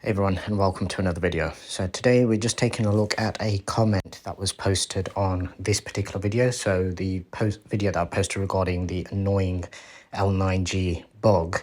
Everyone, and welcome to another video. So today we're just taking a look at a comment that was posted on this particular video. So the video that I posted regarding the annoying L9G bug,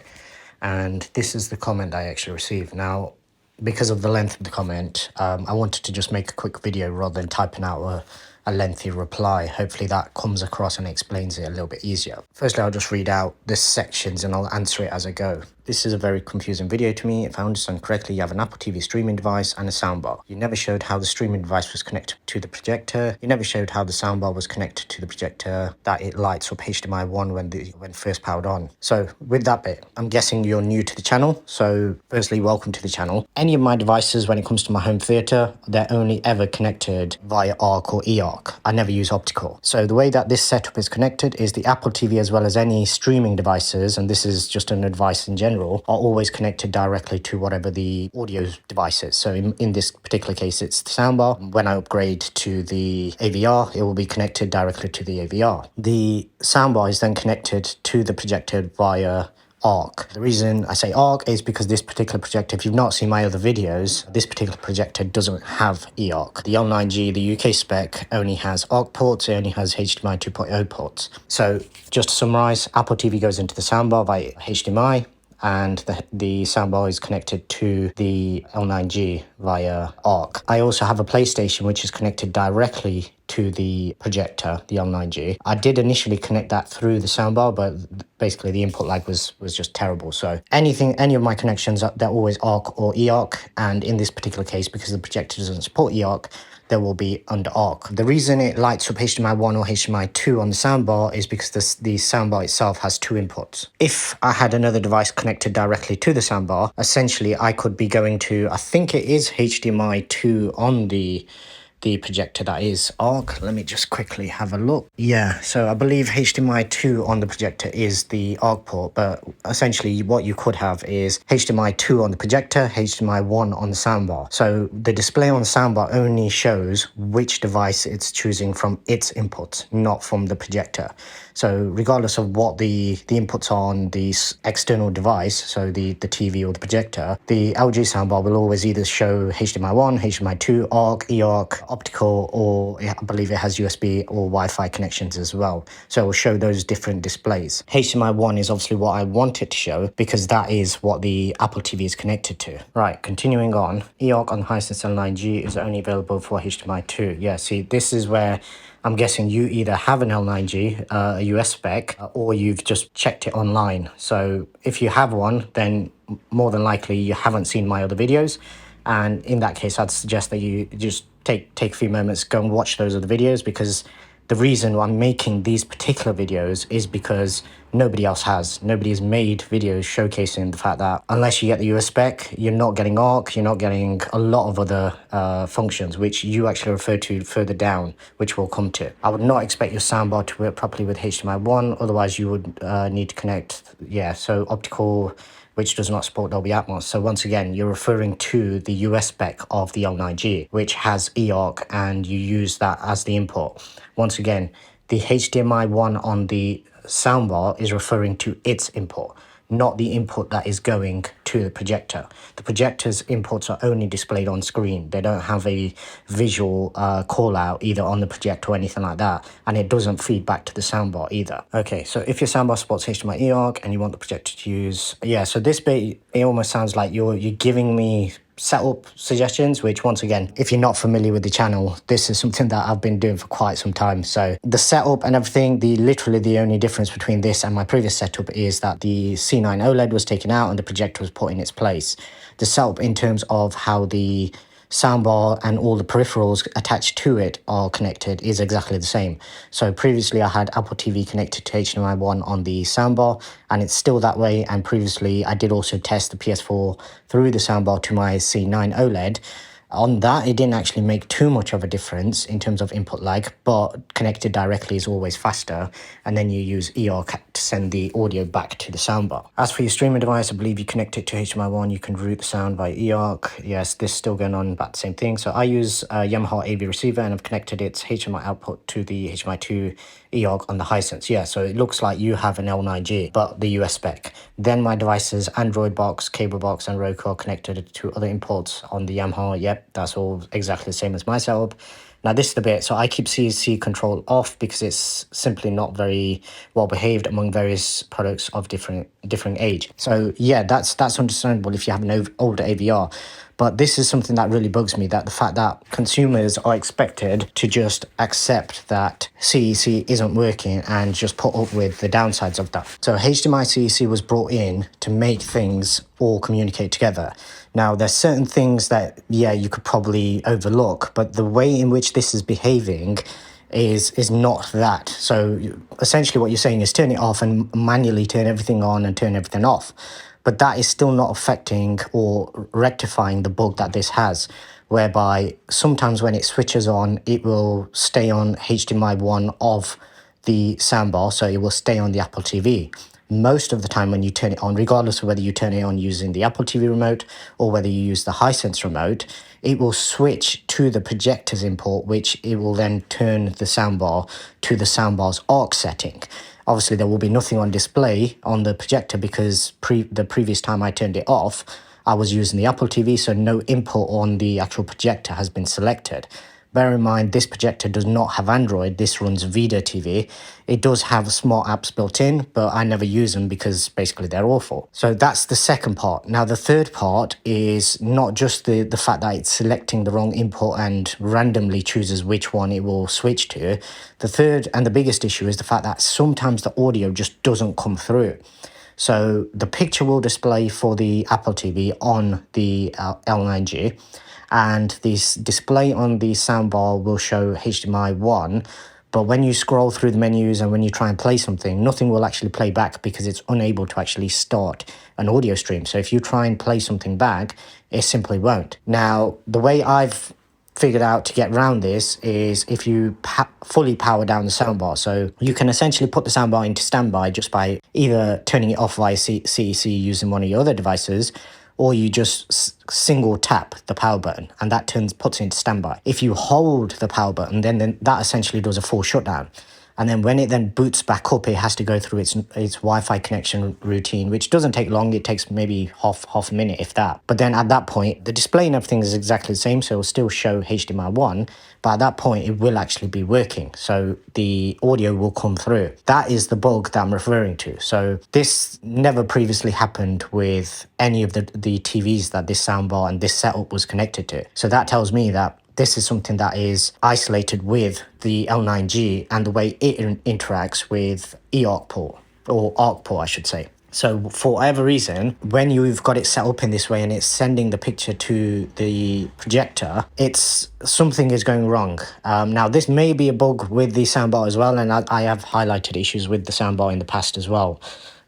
and this is the comment I actually received. Now, because of the length of the comment, I wanted to just make a quick video rather than typing out a lengthy reply. Hopefully that comes across and explains it a little bit easier. Firstly, I'll just read out the sections and I'll answer it as I go. This is a very confusing video to me. If I understand correctly, you have an Apple TV streaming device and a soundbar. You never showed how the streaming device was connected to the projector. You never showed how the soundbar was connected to the projector, that it lights up HDMI 1 when first powered on. So with that bit, I'm guessing you're new to the channel. So firstly, welcome to the channel. Any of my devices, when it comes to my home theater, they're only ever connected via ARC or eARC. I never use optical. So the way that this setup is connected is the Apple TV as well as any streaming devices, and this is just an advice in general, are always connected directly to whatever the audio device is. So in this particular case, it's the soundbar. When I upgrade to the AVR, it will be connected directly to the AVR. The soundbar is then connected to the projector via ARC. The reason I say ARC is because this particular projector, if you've not seen my other videos, this particular projector doesn't have eARC. The L9G, the UK spec, only has ARC ports, it only has HDMI 2.0 ports. So just to summarize, Apple TV goes into the soundbar via HDMI, and the soundbar is connected to the L9G via ARC. I also have a PlayStation which is connected directly to the projector, the L9G. I did initially connect that through the soundbar, but basically the input lag was just terrible. So any of my connections, they're always ARC or eARC, and in this particular case, because the projector doesn't support eARC, there will be under ARC. The reason it lights up HDMI 1 or HDMI 2 on the soundbar is because the soundbar itself has two inputs. If I had another device connected directly to the soundbar, essentially I could be going to, I think it is HDMI 2 on the projector that is ARC. Let me just quickly have a look. Yeah, so I believe HDMI 2 on the projector is the ARC port, but essentially what you could have is HDMI 2 on the projector, HDMI 1 on the soundbar. So the display on the soundbar only shows which device it's choosing from its inputs, not from the projector. So regardless of what the inputs are on the external device, so the TV or the projector, the LG soundbar will always either show HDMI 1, HDMI 2, ARC, eARC, optical, or I believe it has USB or Wi-Fi connections as well. So it will show those different displays. HDMI 1 is obviously what I want it to show because that is what the Apple TV is connected to. Right, continuing on, eARC on Hisense L9G is only available for HDMI 2. Yeah, see, this is where I'm guessing you either have an L9G, a US spec, or you've just checked it online. So if you have one, then more than likely you haven't seen my other videos. And in that case, I'd suggest that you just take a few moments, go and watch those other videos, because the reason why I'm making these particular videos is because nobody else has. Nobody has made videos showcasing the fact that unless you get the US spec, you're not getting ARC, you're not getting a lot of other functions, which you actually refer to further down, which we'll come to. I would not expect your soundbar to work properly with HDMI 1, otherwise you would need to connect, so optical, which does not support Dolby Atmos. So once again, you're referring to the US spec of the L9G, which has eARC, and you use that as the input. Once again, the HDMI 1 on the soundbar is referring to its input, not the input that is going to the projector. The projector's inputs are only displayed on screen. They don't have a visual call out either on the projector or anything like that, and it doesn't feed back to the soundbar either. Okay, so if your soundbar supports HDMI eARC and you want the projector to use, so this bit, it almost sounds like you're giving me setup suggestions, which once again, if you're not familiar with the channel, this is something that I've been doing for quite some time. So the setup and everything, literally the only difference between this and my previous setup is that the C9 OLED was taken out and the projector was put in its place. The setup in terms of how the soundbar and all the peripherals attached to it are connected is exactly the same. So previously I had Apple TV connected to HDMI 1 on the soundbar, and it's still that way. And previously I did also test the PS4 through the soundbar to my C9 OLED. On that, it didn't actually make too much of a difference in terms of input lag, but connected directly is always faster. And then you use eARC to send the audio back to the soundbar. As for your streaming device, I believe you connect it to HDMI 1, you can route the sound via eARC. Yes, this is still going on about the same thing. So I use a Yamaha AV receiver and I've connected its HDMI output to the HDMI 2 eARC on the Hisense. Yeah, so it looks like you have an L9G, but the US spec. Then my device's Android box, cable box, and Roku are connected to other imports on the Yamaha. Yep, that's all exactly the same as my setup. Now this is the bit, so I keep CEC control off because it's simply not very well behaved among various products of different age. So yeah, that's understandable if you have an older AVR. But this is something that really bugs me, that the fact that consumers are expected to just accept that CEC isn't working and just put up with the downsides of that. So HDMI CEC was brought in to make things all communicate together. Now, there's certain things that, yeah, you could probably overlook, but the way in which this is behaving is not that. So essentially what you're saying is turn it off and manually turn everything on and turn everything off. But that is still not affecting or rectifying the bug that this has, whereby sometimes when it switches on, it will stay on HDMI 1 of the soundbar, so it will stay on the Apple TV. Most of the time when you turn it on, regardless of whether you turn it on using the Apple TV remote or whether you use the Hisense remote, it will switch to the projector's import, which it will then turn the soundbar to the soundbar's ARC setting. Obviously, there will be nothing on display on the projector because the previous time I turned it off, I was using the Apple TV, so no input on the actual projector has been selected. Bear in mind, this projector does not have Android. This runs Vida TV. It does have smart apps built in, but I never use them because basically they're awful. So that's the second part. Now, the third part is not just the fact that it's selecting the wrong input and randomly chooses which one it will switch to. The third and the biggest issue is the fact that sometimes the audio just doesn't come through. So the picture will display for the Apple TV on the L9G, and this display on the soundbar will show HDMI 1, but when you scroll through the menus and when you try and play something, nothing will actually play back because it's unable to actually start an audio stream. So if you try and play something back, it simply won't. Now, the way I've figured out to get around this is if you fully power down the soundbar. So you can essentially put the soundbar into standby just by either turning it off via CEC using one of your other devices, or you just single tap the power button and that puts it into standby. If you hold the power button, then that essentially does a full shutdown. And then when it then boots back up, it has to go through its Wi-Fi connection routine, which doesn't take long. It takes maybe half a minute, if that. But then at that point, the display and everything is exactly the same, so it'll still show HDMI 1, but at that point, it will actually be working. So the audio will come through. That is the bug that I'm referring to. So this never previously happened with any of the TVs that this soundbar and this setup was connected to. So that tells me that this is something that is isolated with the L9G and the way it interacts with eARC port, or ARC port, I should say. So for whatever reason, when you've got it set up in this way and it's sending the picture to the projector, something is going wrong. Now, this may be a bug with the soundbar as well, and I have highlighted issues with the soundbar in the past as well,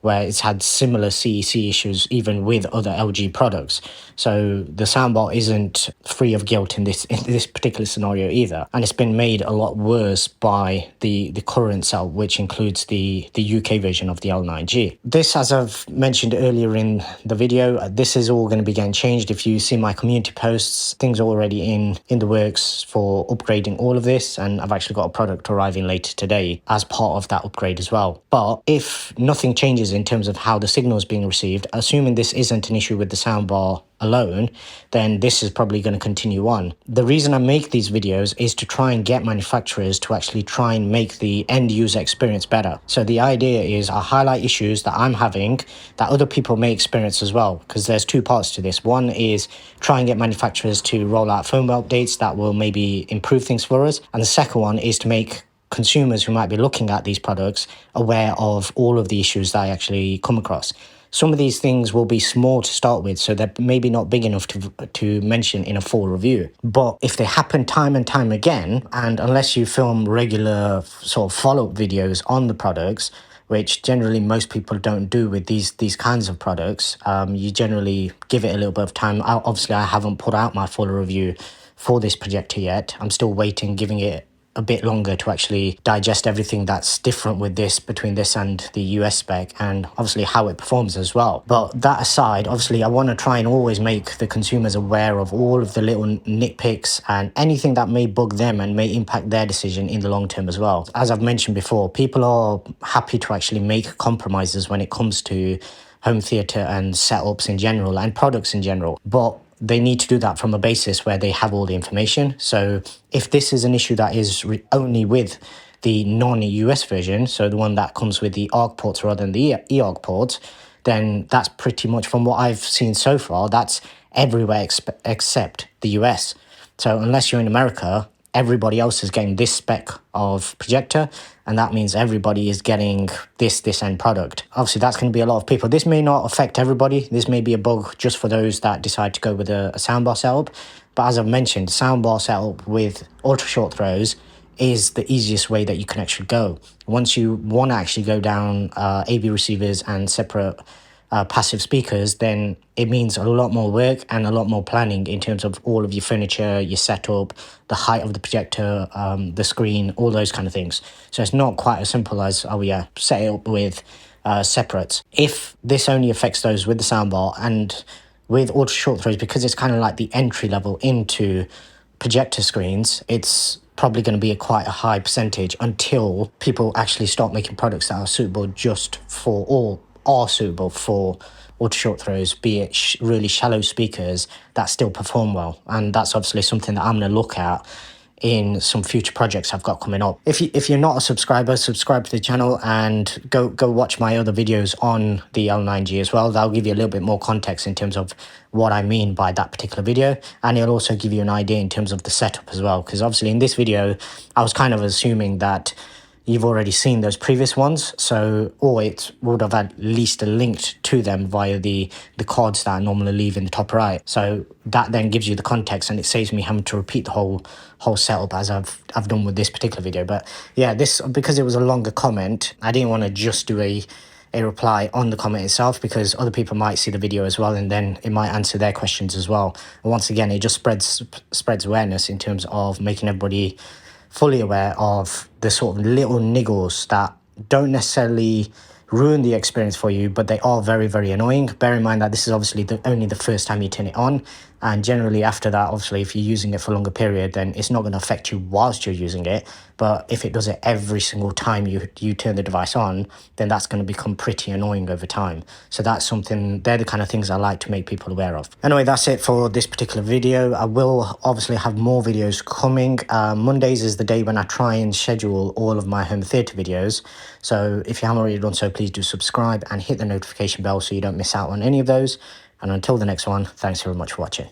where it's had similar CEC issues even with other LG products. So the soundbar isn't free of guilt in this particular scenario either. And it's been made a lot worse by the current setup, which includes the UK version of the L9G. This, as I've mentioned earlier in the video, this is all going to be getting changed. If you see my community posts, things are already in the works for upgrading all of this. And I've actually got a product arriving later today as part of that upgrade as well. But if nothing changes in terms of how the signal is being received, assuming this isn't an issue with the soundbar alone, then this is probably going to continue on. The reason I make these videos is to try and get manufacturers to actually try and make the end user experience better. So the idea is I highlight issues that I'm having that other people may experience as well, because there's two parts to this. One is try and get manufacturers to roll out firmware updates that will maybe improve things for us, and the second one is to make consumers who might be looking at these products aware of all of the issues that I actually come across. Some of these things will be small to start with, so they're maybe not big enough to mention in a full review. But if they happen time and time again, and unless you film regular sort of follow-up videos on the products, which generally most people don't do with these kinds of products, you generally give it a little bit of time. Obviously, I haven't put out my full review for this projector yet. I'm still waiting, giving it a bit longer to actually digest everything that's different with this, between this and the US spec, and obviously how it performs as well. But that aside, obviously I want to try and always make the consumers aware of all of the little nitpicks and anything that may bug them and may impact their decision in the long term as well. As I've mentioned before, people are happy to actually make compromises when it comes to home theater and setups in general and products in general, but they need to do that from a basis where they have all the information. So if this is an issue that is only with the non-US version, so the one that comes with the ARC ports rather than the eARC ports, then that's pretty much, from what I've seen so far, that's everywhere except the US. So unless you're in America, everybody else is getting this spec of projector, and that means everybody is getting this end product. Obviously, that's going to be a lot of people. This may not affect everybody. This may be a bug just for those that decide to go with a soundbar setup. But as I've mentioned, soundbar setup with ultra short throws is the easiest way that you can actually go. Once you want to actually go down AV receivers and separate passive speakers, then it means a lot more work and a lot more planning in terms of all of your furniture, your setup, the height of the projector, the screen, all those kind of things. So it's not quite as simple as, oh yeah, set it up with separates. If this only affects those with the soundbar and with ultra short throws, because it's kind of like the entry level into projector screens, it's probably going to be quite a high percentage until people actually start making products that are suitable just for, or are suitable for, ultra short throws, be it really shallow speakers that still perform well. And that's obviously something that I'm going to look at in some future projects I've got coming up. If you're not a subscriber, subscribe to the channel and go watch my other videos on the L9G as well. That'll give you a little bit more context in terms of what I mean by that particular video, and it'll also give you an idea in terms of the setup as well, because obviously in this video I was kind of assuming that you've already seen those previous ones, so, or it would have at least linked to them via the cards that I normally leave in the top right. So that then gives you the context, and it saves me having to repeat the whole setup as I've done with this particular video. But yeah, this, because it was a longer comment, I didn't want to just do a reply on the comment itself, because other people might see the video as well, and then it might answer their questions as well. And once again, it just spreads awareness in terms of making everybody fully aware of the sort of little niggles that don't necessarily ruin the experience for you, but they are very, very annoying. Bear in mind that this is obviously only the first time you turn it on, and generally after that, obviously if you're using it for a longer period, then it's not going to affect you whilst you're using it. But if it does it every single time you turn the device on, then that's going to become pretty annoying over time. So that's something, they're the kind of things I like to make people aware of. Anyway, that's it for this particular video. I will obviously have more videos coming. Mondays is the day when I try and schedule all of my home theatre videos. So if you haven't already done so, please do subscribe and hit the notification bell so you don't miss out on any of those. And until the next one, thanks very much for watching.